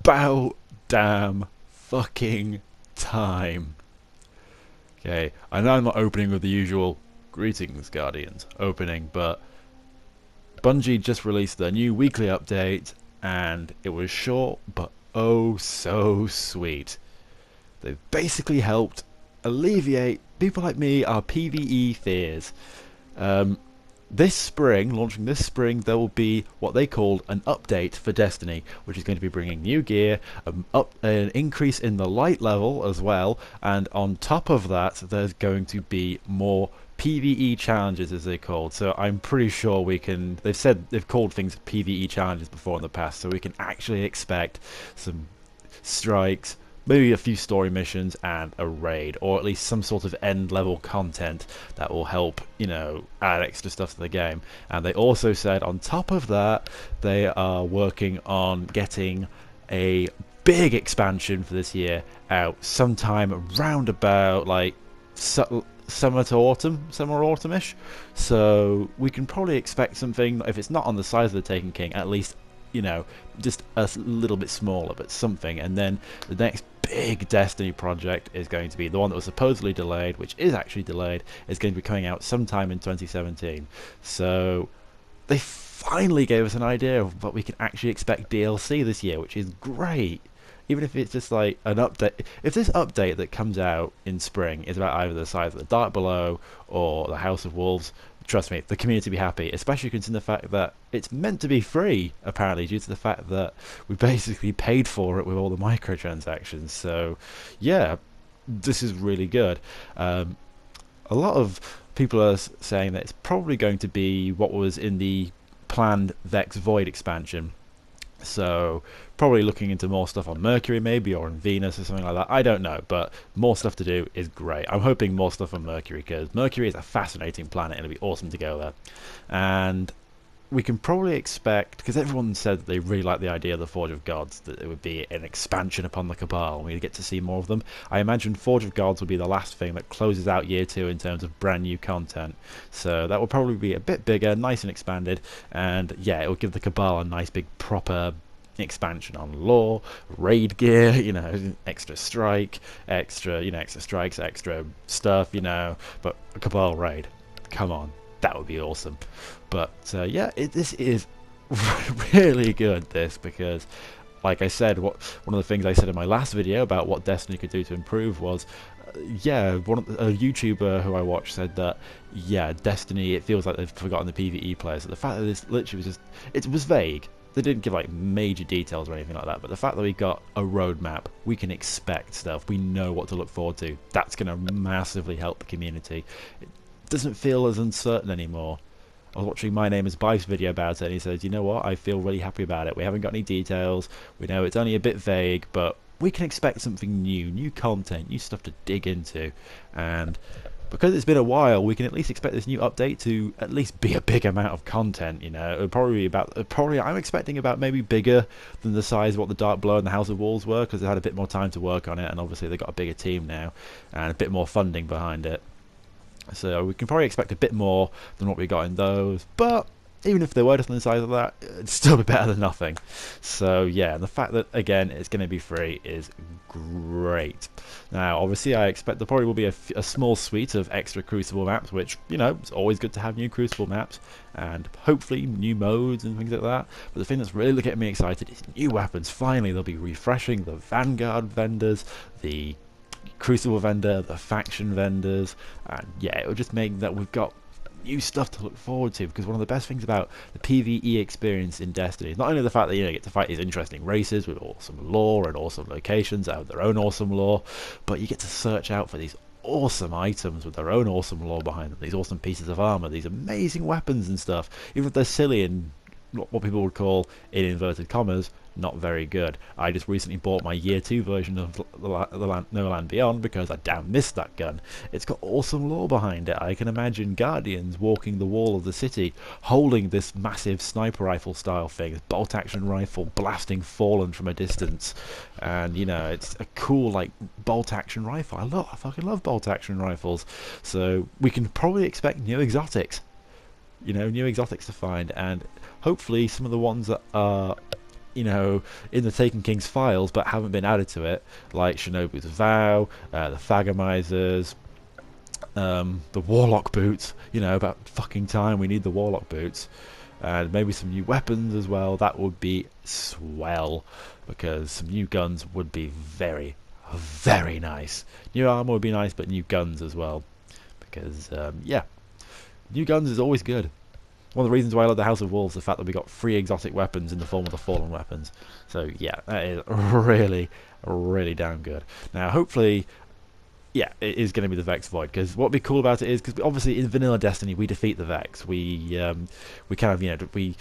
about damn fucking time. Okay, I know I'm not opening with the usual greetings, Guardians opening, but Bungie just released their new weekly update, and it was short, but oh so sweet. They've basically helped alleviate people like me our PvE fears. Launching this spring, there will be what they called an update for Destiny, which is going to be bringing new gear, an increase in the light level as well, and on top of that, there's going to be more PvE challenges, as they're called. So I'm pretty sure we can. They've called things PvE challenges before in the past, so we can actually expect some strikes, maybe a few story missions and a raid, or at least some sort of end level content that will help, add extra stuff to the game. And they also said on top of that, they are working on getting a big expansion for this year out sometime around about like summer to autumn-ish. So we can probably expect something, if it's not on the size of the Taken King, at least just a little bit smaller, but something. And then the next big Destiny project is going to be the one that was supposedly delayed, which is actually delayed, is going to be coming out sometime in 2017. So they finally gave us an idea of what we can actually expect DLC this year, which is great. Even if it's just like an update, if this update that comes out in spring is about either the size of the Dark Below or the House of Wolves, trust me, the community will be happy, especially considering the fact that it's meant to be free, apparently, due to the fact that we basically paid for it with all the microtransactions. So, yeah, this is really good. A lot of people are saying that it's probably going to be what was in the planned Vex Void expansion. So probably looking into more stuff on Mercury maybe, or on Venus or something like that. I don't know, but more stuff to do is great. I'm hoping more stuff on Mercury, because Mercury is a fascinating planet and it'll be awesome to go there. And we can probably expect, because everyone said that they really like the idea of the Forge of Gods, that it would be an expansion upon the Cabal and we'd get to see more of them. I imagine Forge of Gods will be the last thing that closes out year 2 in terms of brand new content. So that will probably be a bit bigger, nice and expanded, and yeah, it will give the Cabal a nice big proper expansion on lore, raid gear, extra strike, extra strikes, extra stuff, but a Cabal raid, come on, that would be awesome. But yeah, this is really good, because like I said, one of the things I said in my last video about what Destiny could do to improve was, a YouTuber who I watched said that, Destiny, it feels like they've forgotten the PvE players. So the fact that this literally was it was vague. They didn't give like major details or anything like that, but the fact that we got a roadmap, we can expect stuff, we know what to look forward to, that's going to massively help the community. It doesn't feel as uncertain anymore. I was watching My Name is Bife's video about it, and he says, you know what, I feel really happy about it. We haven't got any details, we know it's only a bit vague, but we can expect something new content, new stuff to dig into. And because it's been a while, we can at least expect this new update to at least be a big amount of content. It'll probably be I'm expecting about maybe bigger than the size of what the Dark Below and the House of Wolves were, because they had a bit more time to work on it, and obviously they've got a bigger team now and a bit more funding behind it. So we can probably expect a bit more than what we got in those, but even if they were just on the size of that, it'd still be better than nothing. So yeah, the fact that again it's going to be free is great. Now obviously I expect there probably will be a small suite of extra Crucible maps, which it's always good to have new Crucible maps, and hopefully new modes and things like that. But the thing that's really getting me excited is new weapons. Finally they'll be refreshing the Vanguard vendors, the Crucible vendor, the faction vendors, and yeah, it will just make that we've got new stuff to look forward to. Because one of the best things about the PvE experience in Destiny is not only the fact that you get to fight these interesting races with awesome lore and awesome locations that have their own awesome lore, but you get to search out for these awesome items with their own awesome lore behind them, these awesome pieces of armor, these amazing weapons and stuff, even if they're silly and what people would call, in inverted commas, not very good. I just recently bought my year 2 version of No Land Beyond because I damn missed that gun. It's got awesome lore behind it. I can imagine Guardians walking the wall of the city holding this massive sniper rifle style thing, bolt action rifle blasting Fallen from a distance, and it's a cool like bolt action rifle. I fucking love bolt action rifles. So we can probably expect new exotics, new exotics to find, and hopefully some of the ones that are you know, in the Taken King's files but haven't been added to it, like Shinobu's Vow, the Thagamizers, the Warlock boots. You know, about fucking time we need the Warlock boots. And maybe some new weapons as well. That would be swell, because some new guns would be very, very nice. New armor would be nice, but new guns as well, because yeah, new guns is always good. One of the reasons why I love the House of Wolves is the fact that we got 3 exotic weapons in the form of the Fallen weapons. So yeah, that is really, really damn good. Now hopefully, yeah, it is going to be the Vex Void, because what would be cool about it is, because obviously in vanilla Destiny we defeat the Vex, we kind of, you know, we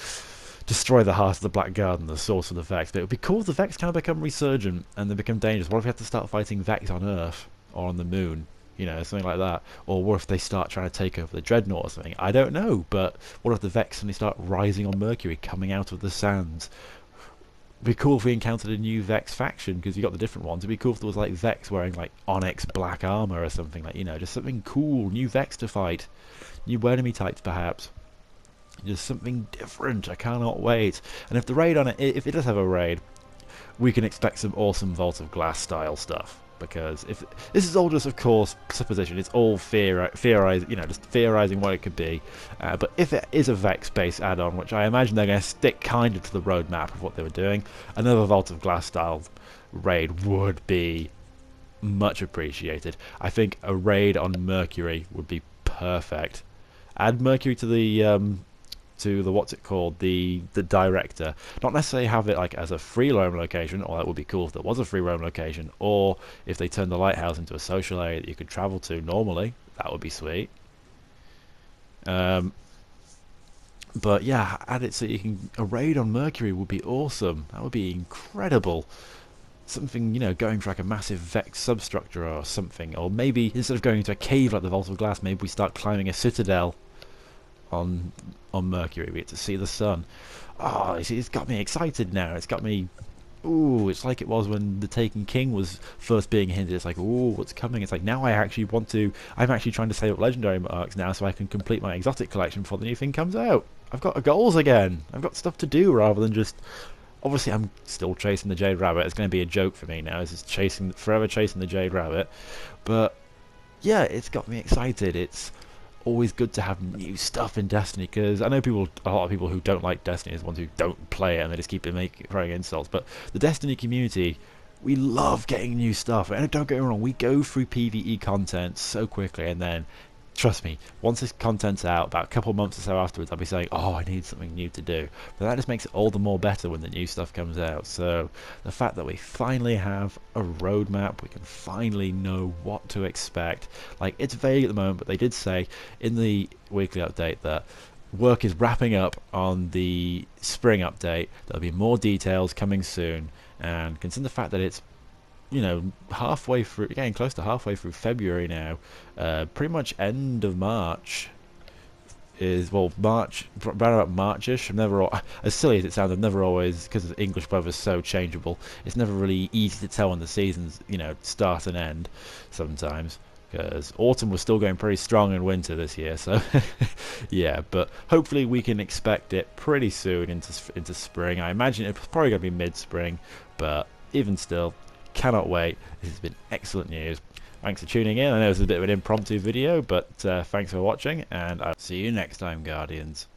destroy the heart of the Black Garden, the source of the Vex. But it would be cool if the Vex kind of become resurgent and they become dangerous. What if we have to start fighting Vex on Earth or on the Moon? You know, something like that. Or what if they start trying to take over the Dreadnought or something? I don't know, but what if the Vex suddenly start rising on Mercury, coming out of the sands? It'd be cool if we encountered a new Vex faction, because you got the different ones. It'd be cool if there was like Vex wearing like Onyx black armor or something, like, you know, just something cool, new Vex to fight, new enemy types perhaps, just something different. I cannot wait. And if the raid on it, if it does have a raid, we can expect some awesome Vault of Glass style stuff. Because if this is all just, of course, supposition, it's all theorizing, you know, just theorizing what it could be. But if it is a Vex-based add-on, which I imagine they're going to stick kind of to the roadmap of what they were doing, another Vault of Glass style raid would be much appreciated. I think a raid on Mercury would be perfect. Add Mercury to the what's it called, the director. Not necessarily have it like as a free roam location, or that would be cool if there was a free roam location, or if they turned the lighthouse into a social area that you could travel to normally, that would be sweet. But yeah, add it so you can, a raid on Mercury would be awesome. That would be incredible. Something, you know, going for like a massive Vex substructure or something, or maybe instead of going into a cave like the Vault of Glass, maybe we start climbing a citadel on Mercury. We get to see the sun. Oh, it's got me excited now. It's got me. Ooh, it's like it was when the Taken King was first being hinted. It's like, ooh, what's coming? It's like, now I actually want to. I'm actually trying to save up legendary marks now, so I can complete my exotic collection before the new thing comes out. I've got goals again. I've got stuff to do rather than just. Obviously, I'm still chasing the Jade Rabbit. It's going to be a joke for me now. It's just forever chasing the Jade Rabbit. But yeah, it's got me excited. It's always good to have new stuff in Destiny, because I know a lot of people who don't like Destiny is the ones who don't play it and they just keep throwing insults, but the Destiny community, we love getting new stuff. And don't get me wrong, we go through PvE content so quickly, and then trust me, once this content's out, about a couple of months or so afterwards, I'll be saying, oh, I need something new to do. But that just makes it all the more better when the new stuff comes out. So the fact that we finally have a roadmap, we can finally know what to expect. Like, it's vague at the moment, but they did say in the weekly update that work is wrapping up on the spring update. There'll be more details coming soon. And consider the fact that it's, you know, halfway through, getting close to halfway through February now, pretty much end of March is, well, March, around about Marchish. I'm never, as silly as it sounds, I've never always, because the English weather's so changeable, it's never really easy to tell when the seasons, you know, start and end sometimes, because autumn was still going pretty strong in winter this year. So yeah, but hopefully we can expect it pretty soon into spring. I imagine it's probably going to be mid-spring, but even still, cannot wait. This has been excellent news. Thanks for tuning in. I know this is a bit of an impromptu video, but thanks for watching, and I'll see you next time, Guardians.